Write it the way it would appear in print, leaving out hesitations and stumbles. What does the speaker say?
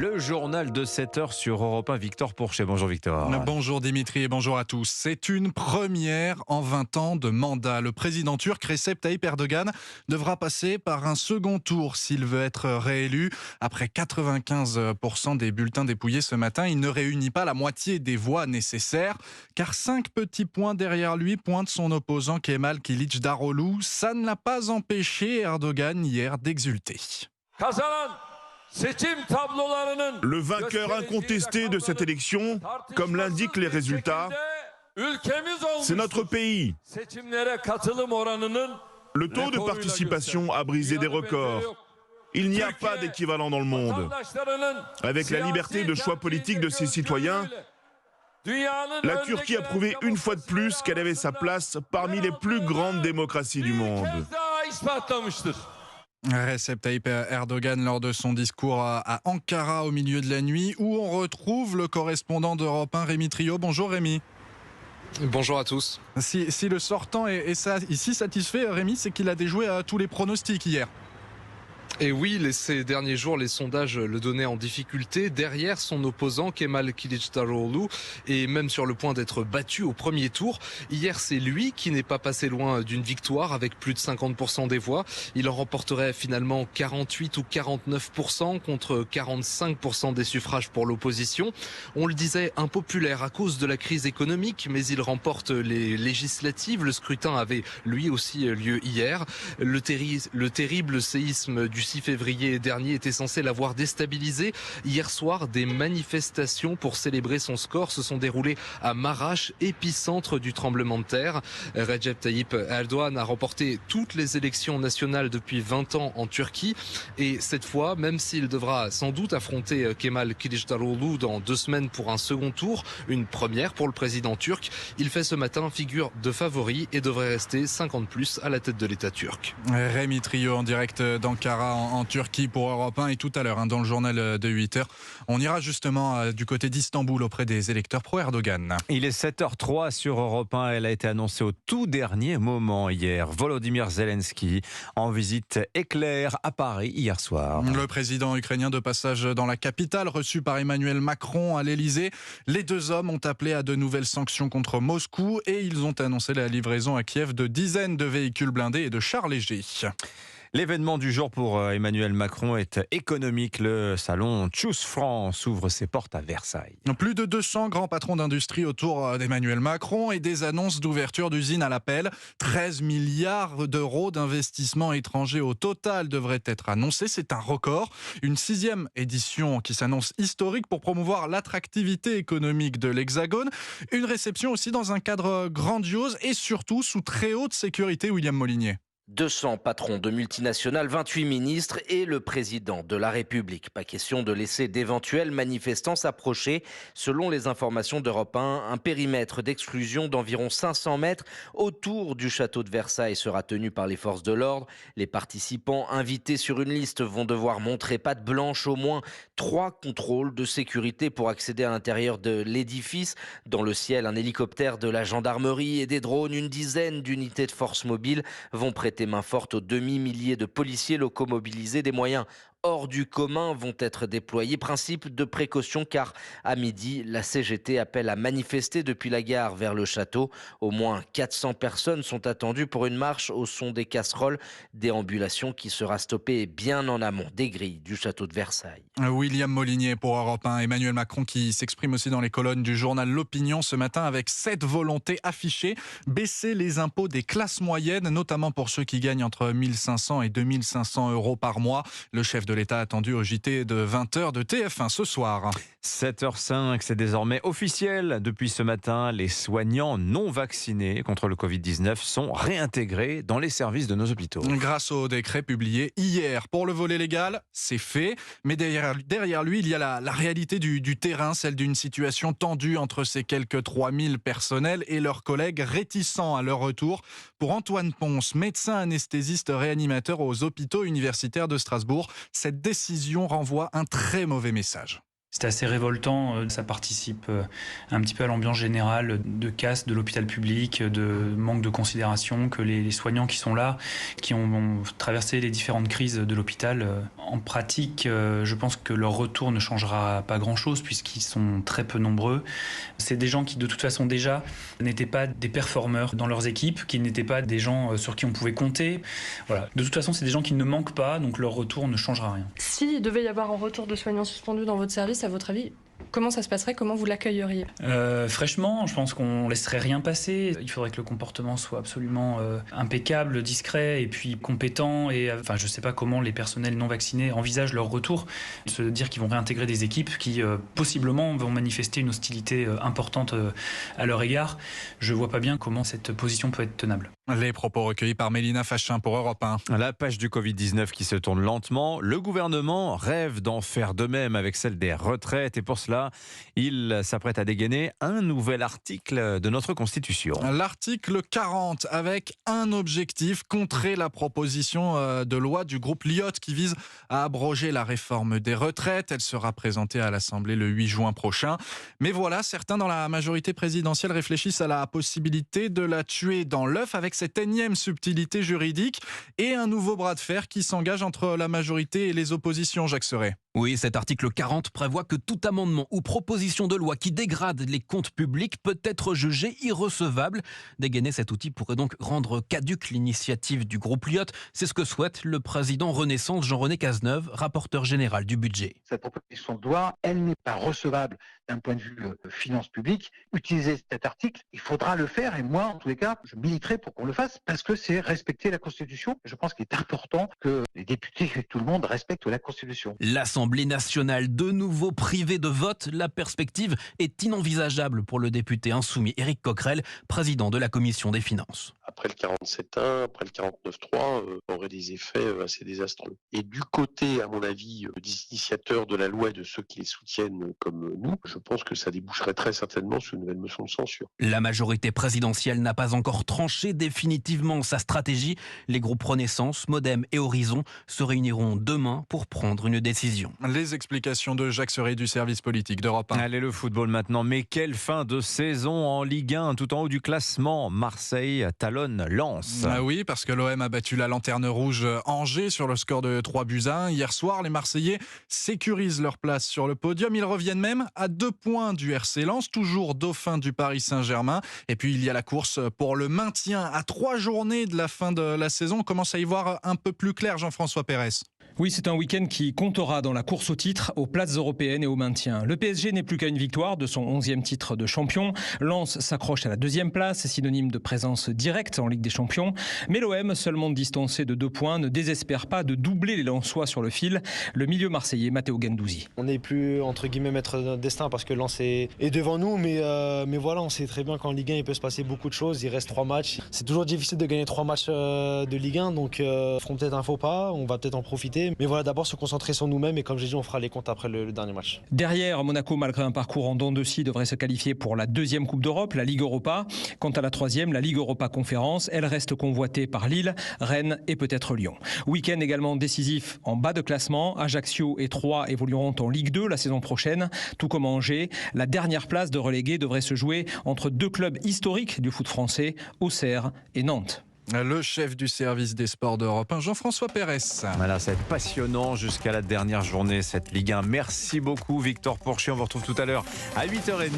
Le journal de 7 heures sur Europe 1, Victor Pourchet. Bonjour Victor. Bonjour Dimitri et bonjour à tous. C'est une première en 20 ans de mandat. Le président turc Recep Tayyip Erdogan devra passer par un second tour s'il veut être réélu. Après 95% des bulletins dépouillés ce matin, il ne réunit pas la moitié des voix nécessaires, car 5 petits points derrière lui pointe son opposant Kemal Kılıçdaroğlu. Ça ne l'a pas empêché Erdogan hier d'exulter. Le vainqueur incontesté de cette élection, comme l'indiquent les résultats, c'est notre pays. Le taux de participation a brisé des records. Il n'y a pas d'équivalent dans le monde. Avec la liberté de choix politique de ses citoyens, la Turquie a prouvé une fois de plus qu'elle avait sa place parmi les plus grandes démocraties du monde. Recep Tayyip Erdogan lors de son discours à Ankara au milieu de la nuit, où on retrouve le correspondant d'Europe 1, Rémi Trio. Bonjour Rémi. Bonjour à tous. Si le sortant est ici satisfait, Rémi, c'est qu'il a déjoué tous les pronostics hier. Et oui, ces derniers jours, les sondages le donnaient en difficulté derrière son opposant Kemal Kılıçdaroğlu et même sur le point d'être battu au premier tour. Hier, c'est lui qui n'est pas passé loin d'une victoire avec plus de 50% des voix. Il en remporterait finalement 48 ou 49% contre 45% des suffrages pour l'opposition. On le disait, impopulaire à cause de la crise économique, mais il remporte les législatives. Le scrutin avait lui aussi lieu hier. Le terrible séisme du 6 février dernier était censé l'avoir déstabilisé. Hier soir, des manifestations pour célébrer son score se sont déroulées à Maraş, épicentre du tremblement de terre. Recep Tayyip Erdogan a remporté toutes les élections nationales depuis 20 ans en Turquie. Et cette fois, même s'il devra sans doute affronter Kemal Kılıçdaroğlu dans 2 semaines pour un second tour, une première pour le président turc, il fait ce matin figure de favori et devrait rester 50 plus à la tête de l'État turc. Rémi Trio en direct d'Ankara en Turquie pour Europe 1, et tout à l'heure dans le journal de 8h, on ira justement du côté d'Istanbul auprès des électeurs pro-Erdogan. Il est 7h03 sur Europe 1. Elle a été annoncée au tout dernier moment hier. Volodymyr Zelensky en visite éclair à Paris hier soir. Le président ukrainien de passage dans la capitale, reçu par Emmanuel Macron à l'Elysée. Les deux hommes ont appelé à de nouvelles sanctions contre Moscou et ils ont annoncé la livraison à Kiev de dizaines de véhicules blindés et de chars légers. L'événement du jour pour Emmanuel Macron est économique. Le salon Choose France ouvre ses portes à Versailles. Plus de 200 grands patrons d'industrie autour d'Emmanuel Macron et des annonces d'ouverture d'usines à l'appel. 13 milliards d'euros d'investissements étrangers au total devraient être annoncés. C'est un record. Une 6e édition qui s'annonce historique pour promouvoir l'attractivité économique de l'Hexagone. Une réception aussi dans un cadre grandiose et surtout sous très haute sécurité, William Molinier. 200 patrons de multinationales, 28 ministres et le président de la République. Pas question de laisser d'éventuels manifestants s'approcher. Selon les informations d'Europe 1, un périmètre d'exclusion d'environ 500 mètres autour du château de Versailles sera tenu par les forces de l'ordre. Les participants invités sur une liste vont devoir montrer patte blanche, au moins 3 contrôles de sécurité pour accéder à l'intérieur de l'édifice. Dans le ciel, un hélicoptère de la gendarmerie et des drones, une dizaine d'unités de forces mobiles vont prêter main forte aux demi-milliers de policiers locaux mobilisés. Des moyens hors du commun vont être déployés. Principe de précaution, car à midi, la CGT appelle à manifester depuis la gare vers le château. Au moins 400 personnes sont attendues pour une marche au son des casseroles. Déambulation qui sera stoppée bien en amont des grilles du château de Versailles. William Molinier pour Europe 1. Emmanuel Macron qui s'exprime aussi dans les colonnes du journal L'Opinion ce matin avec cette volonté affichée: baisser les impôts des classes moyennes, notamment pour ceux qui gagnent entre 1 500 et 2 500 euros par mois. Le chef de l'État attendu au JT de 20h de TF1 ce soir. 7h05, c'est désormais officiel. Depuis ce matin, les soignants non vaccinés contre le Covid-19 sont réintégrés dans les services de nos hôpitaux. Grâce au décret publié hier. Pour le volet légal, c'est fait. Mais derrière lui, il y a la réalité du terrain, celle d'une situation tendue entre ces quelques 3000 personnels et leurs collègues réticents à leur retour. Pour Antoine Ponce, médecin anesthésiste réanimateur aux hôpitaux universitaires de Strasbourg, cette décision renvoie un très mauvais message. C'est assez révoltant, ça participe un petit peu à l'ambiance générale de casse de l'hôpital public, de manque de considération que les soignants qui sont là, qui ont traversé les différentes crises de l'hôpital. En pratique, je pense que leur retour ne changera pas grand-chose puisqu'ils sont très peu nombreux. C'est des gens qui de toute façon déjà n'étaient pas des performeurs dans leurs équipes, qui n'étaient pas des gens sur qui on pouvait compter. Voilà. De toute façon, c'est des gens qui ne manquent pas, donc leur retour ne changera rien. S'il devait y avoir un retour de soignants suspendus dans votre service, à votre avis, comment ça se passerait? Comment vous l'accueilleriez? Fraîchement, je pense qu'on laisserait rien passer. Il faudrait que le comportement soit absolument impeccable, discret et puis compétent. Et je sais pas comment les personnels non vaccinés envisagent leur retour. Se dire qu'ils vont réintégrer des équipes qui possiblement vont manifester une hostilité importante à leur égard. Je vois pas bien comment cette position peut être tenable. Les propos recueillis par Mélina Fachin pour Europe 1. La page du Covid-19 qui se tourne lentement. Le gouvernement rêve d'en faire de même avec celle des retraites. Et pour cela, il s'apprête à dégainer un nouvel article de notre Constitution. L'article 40 avec un objectif, contrer la proposition de loi du groupe Lyotte qui vise à abroger la réforme des retraites. Elle sera présentée à l'Assemblée le 8 juin prochain. Mais voilà, certains dans la majorité présidentielle réfléchissent à la possibilité de la tuer dans l'œuf avec cette énième subtilité juridique et un nouveau bras de fer qui s'engage entre la majorité et les oppositions, Jacques Serret. Oui, cet article 40 prévoit que tout amendement ou proposition de loi qui dégrade les comptes publics peut être jugé irrecevable. Dégainer cet outil pourrait donc rendre caduque l'initiative du groupe Lyotte. C'est ce que souhaite le président Renaissance Jean-René Cazeneuve, rapporteur général du budget. Cette proposition de loi, elle n'est pas recevable d'un point de vue finances publiques. Utiliser cet article, il faudra le faire et moi, en tous les cas, je militerai pour qu'on le fasse parce que c'est respecter la Constitution. Je pense qu'il est important que les députés et tout le monde respectent la Constitution. L'Assemblée nationale de nouveau privée de vote, la perspective est inenvisageable pour le député insoumis Éric Coquerel, président de la Commission des finances. Après le 47.1, après le 49.3, aurait des effets assez désastreux. Et du côté, à mon avis, des initiateurs de la loi et de ceux qui les soutiennent comme nous, je pense que ça déboucherait très certainement sur une nouvelle motion de censure. La majorité présidentielle n'a pas encore tranché définitivement sa stratégie. Les groupes Renaissance, Modem et Horizon se réuniront demain pour prendre une décision. Les explications de Jacques Serret du service politique d'Europe 1. Allez, le football maintenant. Mais quelle fin de saison en Ligue 1, tout en haut du classement. Marseille talonne Lens. Ah oui, parce que l'OM a battu la Lanterne Rouge Angers sur le score de 3-1. Hier soir, les Marseillais sécurisent leur place sur le podium. Ils reviennent même à 2 points du RC Lens, toujours dauphin du Paris Saint-Germain. Et puis, il y a la course pour le maintien à 3 journées de la fin de la saison. On commence à y voir un peu plus clair, Jean-François Pérez. Oui, c'est un week-end qui comptera dans la course au titre, aux places européennes et au maintien. Le PSG n'est plus qu'à une victoire de son 11e titre de champion. Lens s'accroche à la 2e place, synonyme de présence directe en Ligue des Champions. Mais l'OM, seulement distancé de 2 points, ne désespère pas de doubler les Lensois sur le fil. Le milieu marseillais Matteo Guendouzi. On n'est plus, entre guillemets, maître de notre destin parce que Lens est devant nous. Mais voilà, on sait très bien qu'en Ligue 1, il peut se passer beaucoup de choses. Il reste 3 matchs. C'est toujours difficile de gagner 3 matchs de Ligue 1. Donc, feront peut-être un faux pas. On va peut-être en profiter. Mais voilà, d'abord se concentrer sur nous-mêmes et comme j'ai dit, on fera les comptes après le dernier match. Derrière, Monaco, malgré un parcours en dents de scie, devrait se qualifier pour la 2e Coupe d'Europe, la Ligue Europa. Quant à la 3e, la Ligue Europa Conférence, elle reste convoitée par Lille, Rennes et peut-être Lyon. Week-end également décisif en bas de classement. Ajaccio et Troyes évolueront en Ligue 2 la saison prochaine, tout comme Angers. La dernière place de relégué devrait se jouer entre 2 clubs historiques du foot français, Auxerre et Nantes. Le chef du service des sports d'Europe 1, Jean-François Pérez. Voilà, ça va être passionnant jusqu'à la dernière journée, cette Ligue 1. Merci beaucoup, Victor Porcher. On vous retrouve tout à l'heure à 8h30.